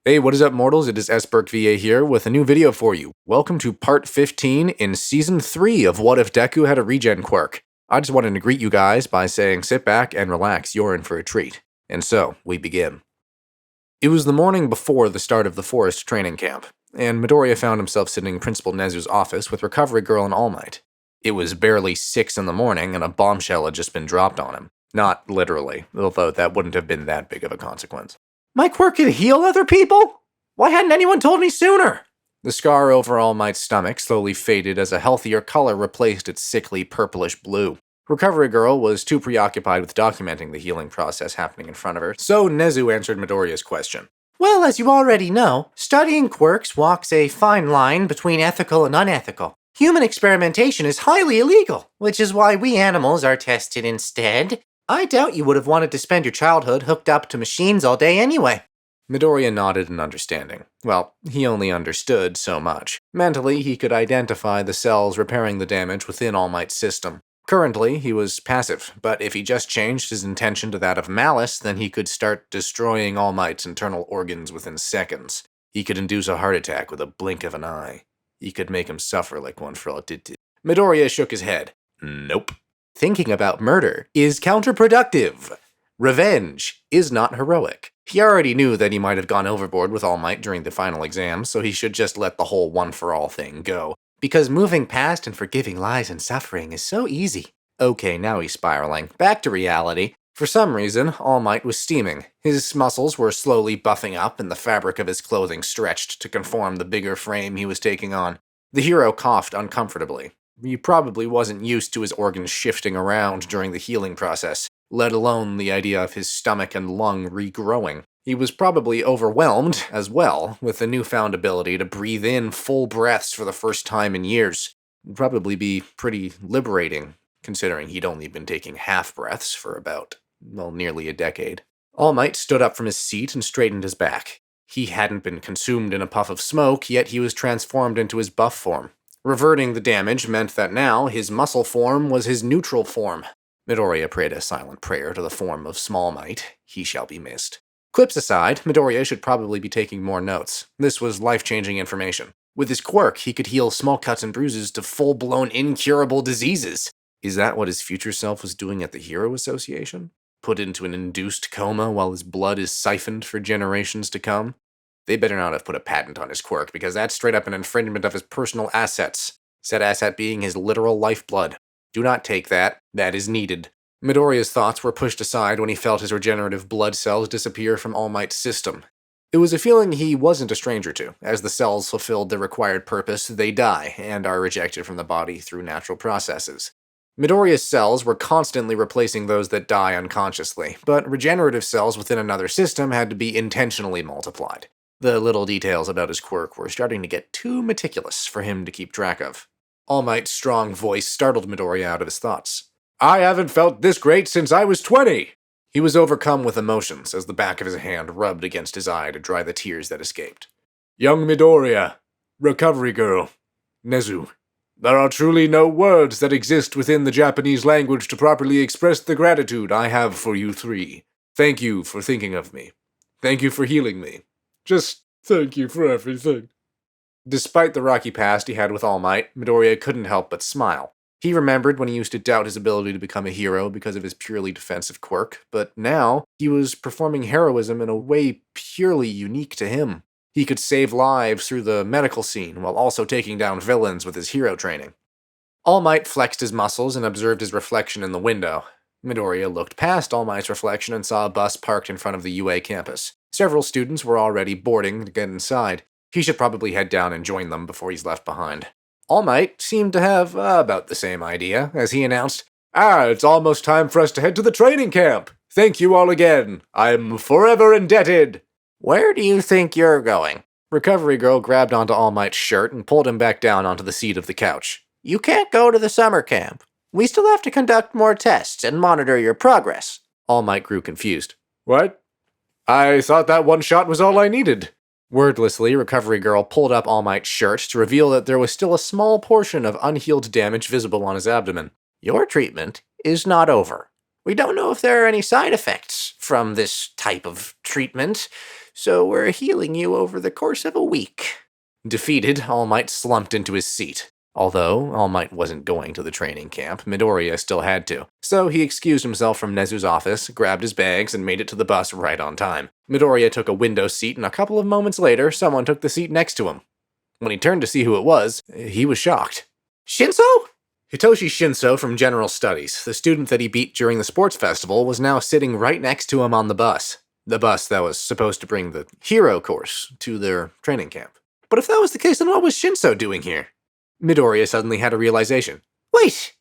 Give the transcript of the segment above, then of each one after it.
Hey, what is up, mortals? It is SBurkVA here with a new video for you. Welcome to part 15 in Season 3 of What If Deku Had a Regen Quirk. I just wanted to greet you guys by saying sit back and relax, you're in for a treat. And so, we begin. It was the morning before the start of the forest training camp, and Midoriya found himself sitting in Principal Nezu's office with Recovery Girl and All Might. It was barely 6 in the morning and a bombshell had just been dropped on him. Not literally, although that wouldn't have been that big of a consequence. My quirk can heal other people? Why hadn't anyone told me sooner? The scar over All Might's stomach slowly faded as a healthier color replaced its sickly purplish blue. Recovery Girl was too preoccupied with documenting the healing process happening in front of her, so Nezu answered Midoriya's question. Well, as you already know, studying quirks walks a fine line between ethical and unethical. Human experimentation is highly illegal, which is why we animals are tested instead. I doubt you would have wanted to spend your childhood hooked up to machines all day anyway. Midoriya nodded in understanding. Well, he only understood so much. Mentally, he could identify the cells repairing the damage within All Might's system. Currently, he was passive, but if he just changed his intention to that of malice, then he could start destroying All Might's internal organs within seconds. He could induce a heart attack with a blink of an eye. He could make him suffer like one for all did. Midoriya shook his head. Nope. Thinking about murder is counterproductive. Revenge is not heroic. He already knew that he might have gone overboard with All Might during the final exam, so he should just let the whole one-for-all thing go. Because moving past and forgiving lies and suffering is so easy. Okay, now he's spiraling. Back to reality. For some reason, All Might was steaming. His muscles were slowly buffing up and the fabric of his clothing stretched to conform the bigger frame he was taking on. The hero coughed uncomfortably. He probably wasn't used to his organs shifting around during the healing process, let alone the idea of his stomach and lung regrowing. He was probably overwhelmed, as well, with the newfound ability to breathe in full breaths for the first time in years. It'd probably be pretty liberating, considering he'd only been taking half breaths for about, nearly a decade. All Might stood up from his seat and straightened his back. He hadn't been consumed in a puff of smoke, yet he was transformed into his buff form. Reverting the damage meant that now his muscle form was his neutral form. Midoriya prayed a silent prayer to the form of Small Might. He shall be missed. Quips aside, Midoriya should probably be taking more notes. This was life-changing information. With his quirk, he could heal small cuts and bruises to full-blown incurable diseases. Is that what his future self was doing at the Hero Association? Put into an induced coma while his blood is siphoned for generations to come? They better not have put a patent on his quirk, because that's straight up an infringement of his personal assets. Said asset being his literal lifeblood. Do not take that. That is needed. Midoriya's thoughts were pushed aside when he felt his regenerative blood cells disappear from All Might's system. It was a feeling he wasn't a stranger to. As the cells fulfilled their required purpose, they die, and are rejected from the body through natural processes. Midoriya's cells were constantly replacing those that die unconsciously, but regenerative cells within another system had to be intentionally multiplied. The little details about his quirk were starting to get too meticulous for him to keep track of. All Might's strong voice startled Midoriya out of his thoughts. I haven't felt this great since I was 20! He was overcome with emotions as the back of his hand rubbed against his eye to dry the tears that escaped. Young Midoriya, Recovery Girl, Nezu. There are truly no words that exist within the Japanese language to properly express the gratitude I have for you three. Thank you for thinking of me. Thank you for healing me. Just thank you for everything. Despite the rocky past he had with All Might, Midoriya couldn't help but smile. He remembered when he used to doubt his ability to become a hero because of his purely defensive quirk, but now he was performing heroism in a way purely unique to him. He could save lives through the medical scene while also taking down villains with his hero training. All Might flexed his muscles and observed his reflection in the window. Midoriya looked past All Might's reflection and saw a bus parked in front of the UA campus. Several students were already boarding to get inside. He should probably head down and join them before he's left behind. All Might seemed to have about the same idea, as he announced, it's almost time for us to head to the training camp. Thank you all again. I'm forever indebted. Where do you think you're going? Recovery Girl grabbed onto All Might's shirt and pulled him back down onto the seat of the couch. You can't go to the summer camp. We still have to conduct more tests and monitor your progress. All Might grew confused. What? I thought that one shot was all I needed. Wordlessly, Recovery Girl pulled up All Might's shirt to reveal that there was still a small portion of unhealed damage visible on his abdomen. Your treatment is not over. We don't know if there are any side effects from this type of treatment. so we're healing you over the course of a week. Defeated, All Might slumped into his seat. Although All Might wasn't going to the training camp, Midoriya still had to. So he excused himself from Nezu's office, grabbed his bags, and made it to the bus right on time. Midoriya took a window seat, and a couple of moments later, someone took the seat next to him. When he turned to see who it was, he was shocked. Shinso? Hitoshi Shinso from General Studies, the student that he beat during the sports festival, was now sitting right next to him on the bus. The bus that was supposed to bring the hero course to their training camp. But if that was the case, then what was Shinso doing here? Midoriya suddenly had a realization. Wait!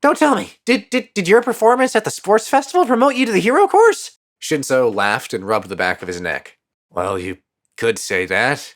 Don't tell me! Did your performance at the sports festival promote you to the hero course? Shinso laughed and rubbed the back of his neck. Well, you could say that.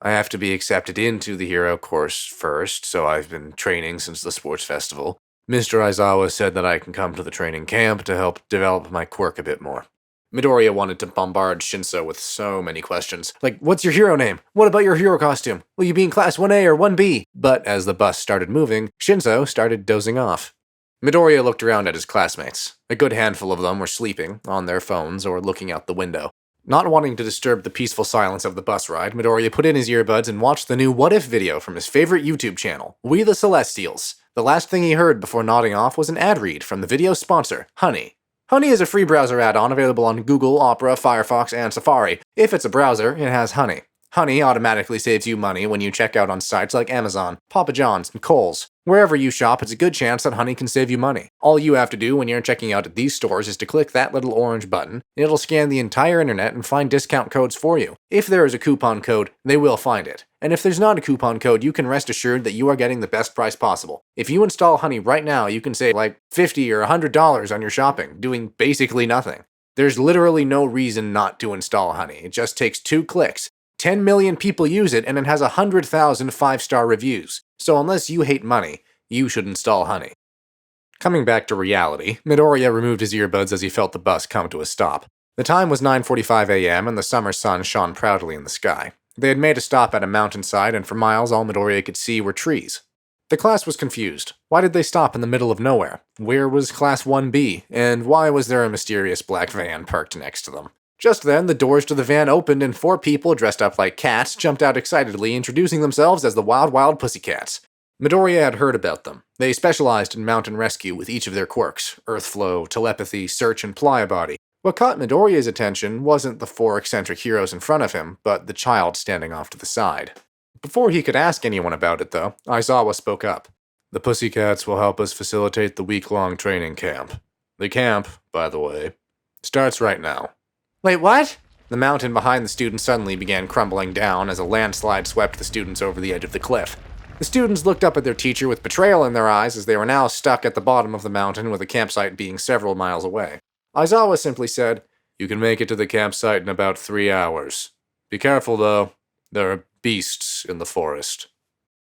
I have to be accepted into the hero course first, so I've been training since the sports festival. Mr. Aizawa said that I can come to the training camp to help develop my quirk a bit more. Midoriya wanted to bombard Shinso with so many questions, like, what's your hero name? What about your hero costume? Will you be in class 1A or 1B? But as the bus started moving, Shinso started dozing off. Midoriya looked around at his classmates. A good handful of them were sleeping, on their phones, or looking out the window. Not wanting to disturb the peaceful silence of the bus ride, Midoriya put in his earbuds and watched the new What If video from his favorite YouTube channel, We the Celestials. The last thing he heard before nodding off was an ad read from the video's sponsor, Honey. Honey is a free browser add-on available on Google, Opera, Firefox, and Safari. If it's a browser, it has Honey. Honey automatically saves you money when you check out on sites like Amazon, Papa John's, and Kohl's. Wherever you shop, it's a good chance that Honey can save you money. All you have to do when you're checking out at these stores is to click that little orange button, and it'll scan the entire internet and find discount codes for you. If there is a coupon code, they will find it. And if there's not a coupon code, you can rest assured that you are getting the best price possible. If you install Honey right now, you can save like $50 or $100 on your shopping, doing basically nothing. There's literally no reason not to install Honey. It just takes 2 clicks. 10 million people use it, and it has 100,000 5-star reviews. So unless you hate money, you should install Honey. Coming back to reality, Midoriya removed his earbuds as he felt the bus come to a stop. The time was 9:45 a.m. and the summer sun shone proudly in the sky. They had made a stop at a mountainside, and for miles all Midoriya could see were trees. The class was confused. Why did they stop in the middle of nowhere? Where was Class 1B? And why was there a mysterious black van parked next to them? Just then, the doors to the van opened and 4 people dressed up like cats jumped out excitedly, introducing themselves as the Wild Wild Pussycats. Midoriya had heard about them. They specialized in mountain rescue with each of their quirks: Earth Flow, Telepathy, Search, and Playa-Body. What caught Midoriya's attention wasn't the 4 eccentric heroes in front of him, but the child standing off to the side. Before he could ask anyone about it, though, Aizawa spoke up. The Pussycats will help us facilitate the week-long training camp. The camp, by the way, starts right now. Wait, what? The mountain behind the students suddenly began crumbling down as a landslide swept the students over the edge of the cliff. The students looked up at their teacher with betrayal in their eyes as they were now stuck at the bottom of the mountain with the campsite being several miles away. Aizawa simply said, "You can make it to the campsite in about 3 hours. Be careful, though. There are beasts in the forest."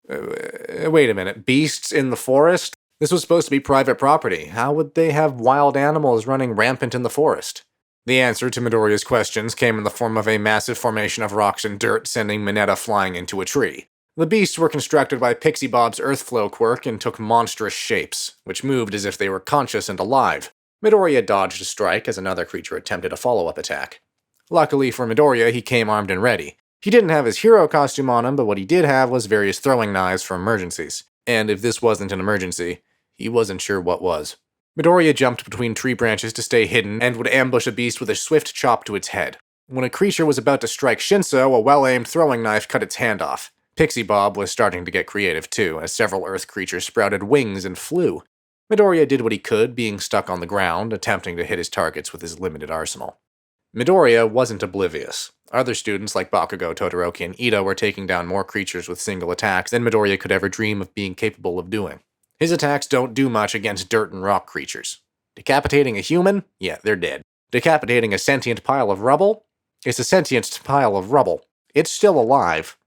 Wait a minute, beasts in the forest? This was supposed to be private property. How would they have wild animals running rampant in the forest? The answer to Midoriya's questions came in the form of a massive formation of rocks and dirt, sending Mineta flying into a tree. The beasts were constructed by Pixie Bob's Earth Flow quirk and took monstrous shapes, which moved as if they were conscious and alive. Midoriya dodged a strike as another creature attempted a follow-up attack. Luckily for Midoriya, he came armed and ready. He didn't have his hero costume on him, but what he did have was various throwing knives for emergencies. And if this wasn't an emergency, he wasn't sure what was. Midoriya jumped between tree branches to stay hidden and would ambush a beast with a swift chop to its head. When a creature was about to strike Shinso, a well-aimed throwing knife cut its hand off. Pixie Bob was starting to get creative too, as several earth creatures sprouted wings and flew. Midoriya did what he could, being stuck on the ground, attempting to hit his targets with his limited arsenal. Midoriya wasn't oblivious. Other students like Bakugo, Todoroki, and Ito were taking down more creatures with single attacks than Midoriya could ever dream of being capable of doing. His attacks don't do much against dirt and rock creatures. Decapitating a human? Yeah, they're dead. Decapitating a sentient pile of rubble? It's a sentient pile of rubble. It's still alive.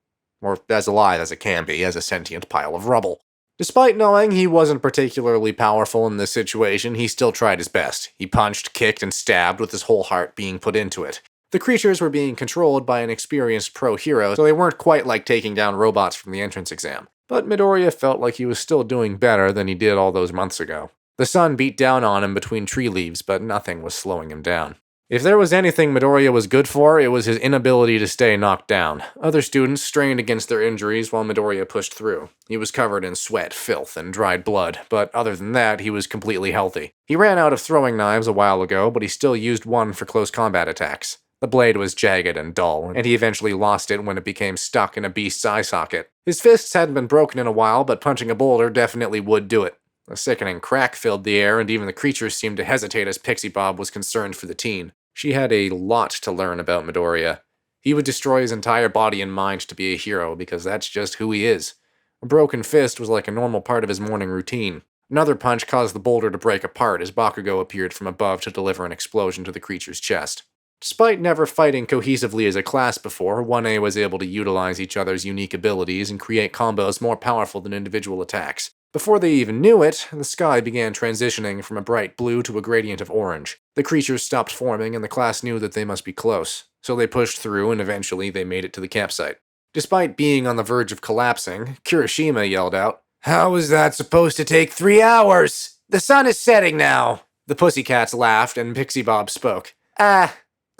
Or as alive as it can be, as a sentient pile of rubble. Despite knowing he wasn't particularly powerful in this situation, he still tried his best. He punched, kicked, and stabbed with his whole heart being put into it. The creatures were being controlled by an experienced pro hero, so they weren't quite like taking down robots from the entrance exam. But Midoriya felt like he was still doing better than he did all those months ago. The sun beat down on him between tree leaves, but nothing was slowing him down. If there was anything Midoriya was good for, it was his inability to stay knocked down. Other students strained against their injuries while Midoriya pushed through. He was covered in sweat, filth, and dried blood, but other than that, he was completely healthy. He ran out of throwing knives a while ago, but he still used one for close combat attacks. The blade was jagged and dull, and he eventually lost it when it became stuck in a beast's eye socket. His fists hadn't been broken in a while, but punching a boulder definitely would do it. A sickening crack filled the air, and even the creatures seemed to hesitate as Pixie Bob was concerned for the teen. She had a lot to learn about Midoriya. He would destroy his entire body and mind to be a hero, because that's just who he is. A broken fist was like a normal part of his morning routine. Another punch caused the boulder to break apart as Bakugo appeared from above to deliver an explosion to the creature's chest. Despite never fighting cohesively as a class before, 1A was able to utilize each other's unique abilities and create combos more powerful than individual attacks. Before they even knew it, the sky began transitioning from a bright blue to a gradient of orange. The creatures stopped forming, and the class knew that they must be close. So they pushed through, and eventually they made it to the campsite. Despite being on the verge of collapsing, Kirishima yelled out, "How is that supposed to take 3 hours? The sun is setting now!" The pussycats laughed, and Pixie Bob spoke.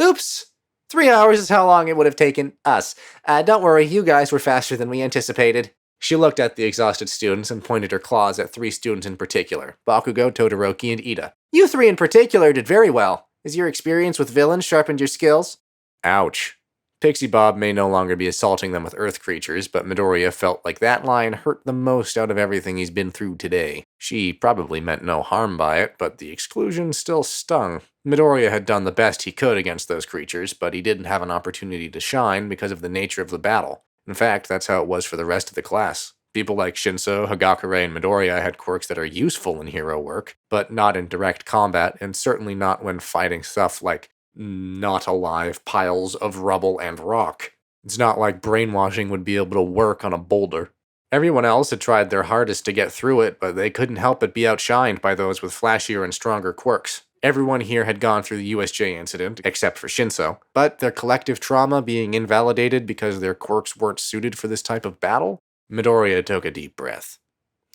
Oops. 3 hours is how long it would have taken us. Don't worry, you guys were faster than we anticipated. She looked at the exhausted students and pointed her claws at 3 students in particular, Bakugo, Todoroki, and Ida. You 3 in particular did very well. Has your experience with villains sharpened your skills? Ouch. Pixie Bob may no longer be assaulting them with earth creatures, but Midoriya felt like that line hurt the most out of everything he's been through today. She probably meant no harm by it, but the exclusion still stung. Midoriya had done the best he could against those creatures, but he didn't have an opportunity to shine because of the nature of the battle. In fact, that's how it was for the rest of the class. People like Shinso, Hagakure, and Midoriya had quirks that are useful in hero work, but not in direct combat, and certainly not when fighting stuff like not alive piles of rubble and rock. It's not like brainwashing would be able to work on a boulder. Everyone else had tried their hardest to get through it, but they couldn't help but be outshined by those with flashier and stronger quirks. Everyone here had gone through the USJ incident, except for Shinso, but their collective trauma being invalidated because their quirks weren't suited for this type of battle, Midoriya took a deep breath.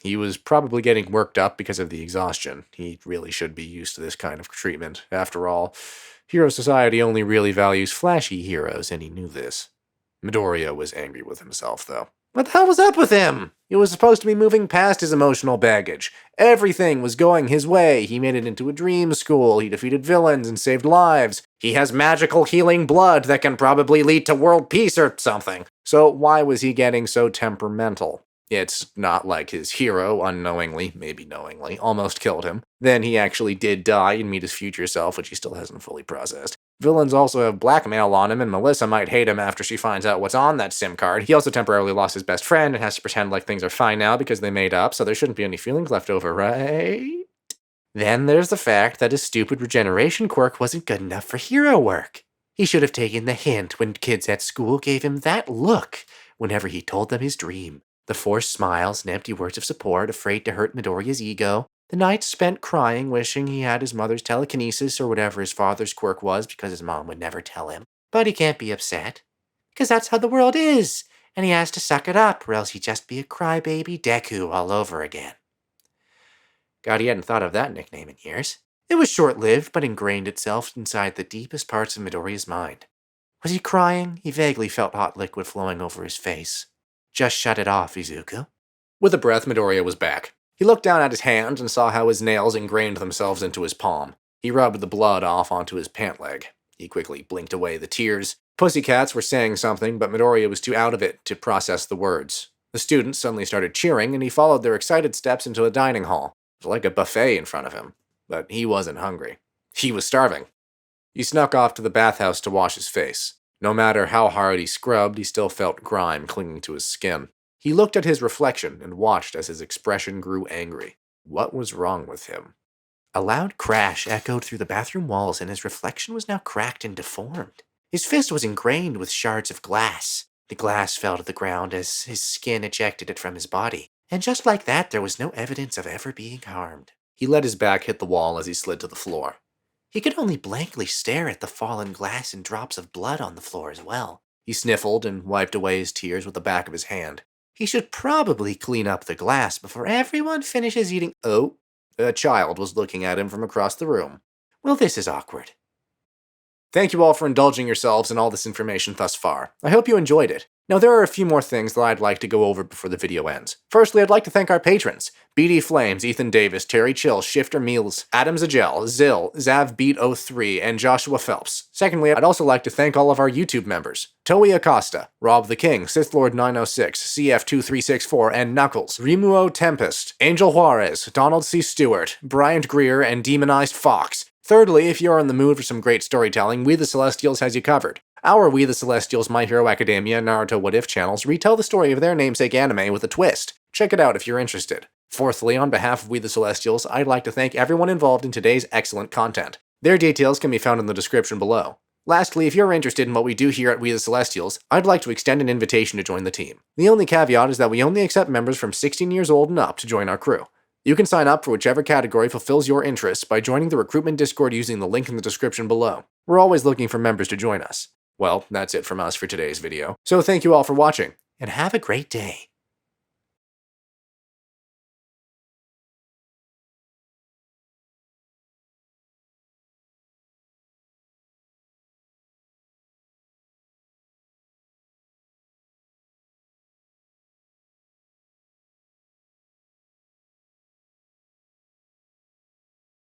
He was probably getting worked up because of the exhaustion. He really should be used to this kind of treatment. After all, Hero Society only really values flashy heroes, and he knew this. Midoriya was angry with himself, though. What the hell was up with him? He was supposed to be moving past his emotional baggage. Everything was going his way. He made it into a dream school. He defeated villains and saved lives. He has magical healing blood that can probably lead to world peace or something. So why was he getting so temperamental? It's not like his hero, unknowingly, maybe knowingly, almost killed him. Then he actually did die and meet his future self, which he still hasn't fully processed. Villains also have blackmail on him, and Melissa might hate him after she finds out what's on that SIM card. He also temporarily lost his best friend and has to pretend like things are fine now because they made up, so there shouldn't be any feelings left over, right? Then there's the fact that his stupid regeneration quirk wasn't good enough for hero work. He should have taken the hint when kids at school gave him that look whenever he told them his dream. The forced smiles and empty words of support, afraid to hurt Midoriya's ego. The nights spent crying, wishing he had his mother's telekinesis or whatever his father's quirk was because his mom would never tell him. But he can't be upset, because that's how the world is, and he has to suck it up or else he'd just be a crybaby Deku all over again. God, he hadn't thought of that nickname in years. It was short-lived, but ingrained itself inside the deepest parts of Midoriya's mind. Was he crying? He vaguely felt hot liquid flowing over his face. Just shut it off, Izuku. With a breath, Midoriya was back. He looked down at his hand and saw how his nails ingrained themselves into his palm. He rubbed the blood off onto his pant leg. He quickly blinked away the tears. Pussycats were saying something, but Midoriya was too out of it to process the words. The students suddenly started cheering, and he followed their excited steps into a dining hall. It was like a buffet in front of him. But he wasn't hungry. He was starving. He snuck off to the bathhouse to wash his face. No matter how hard he scrubbed, he still felt grime clinging to his skin. He looked at his reflection and watched as his expression grew angry. What was wrong with him? A loud crash echoed through the bathroom walls, and his reflection was now cracked and deformed. His fist was ingrained with shards of glass. The glass fell to the ground as his skin ejected it from his body. And just like that, there was no evidence of ever being harmed. He let his back hit the wall as he slid to the floor. He could only blankly stare at the fallen glass and drops of blood on the floor as well. He sniffled and wiped away his tears with the back of his hand. He should probably clean up the glass before everyone finishes eating. Oh, a child was looking at him from across the room. Well, this is awkward. Thank you all for indulging yourselves in all this information thus far. I hope you enjoyed it. Now, there are a few more things that I'd like to go over before the video ends. Firstly, I'd like to thank our patrons: BD Flames, Ethan Davis, Terry Chill, Shifter Meals, Adam Zagel, Zill, ZavBeat03, and Joshua Phelps. Secondly, I'd also like to thank all of our YouTube members: Toei Acosta, Rob the King, SithLord906, CF2364, and Knuckles, Rimuo Tempest, Angel Juarez, Donald C. Stewart, Bryant Greer, and Demonized Fox. Thirdly, if you're in the mood for some great storytelling, We the Celestials has you covered. Our We the Celestials, My Hero Academia, and Naruto What If channels retell the story of their namesake anime with a twist. Check it out if you're interested. Fourthly, on behalf of We the Celestials, I'd like to thank everyone involved in today's excellent content. Their details can be found in the description below. Lastly, if you're interested in what we do here at We the Celestials, I'd like to extend an invitation to join the team. The only caveat is that we only accept members from 16 years old and up to join our crew. You can sign up for whichever category fulfills your interests by joining the recruitment Discord using the link in the description below. We're always looking for members to join us. Well, that's it from us for today's video. So thank you all for watching, and have a great day.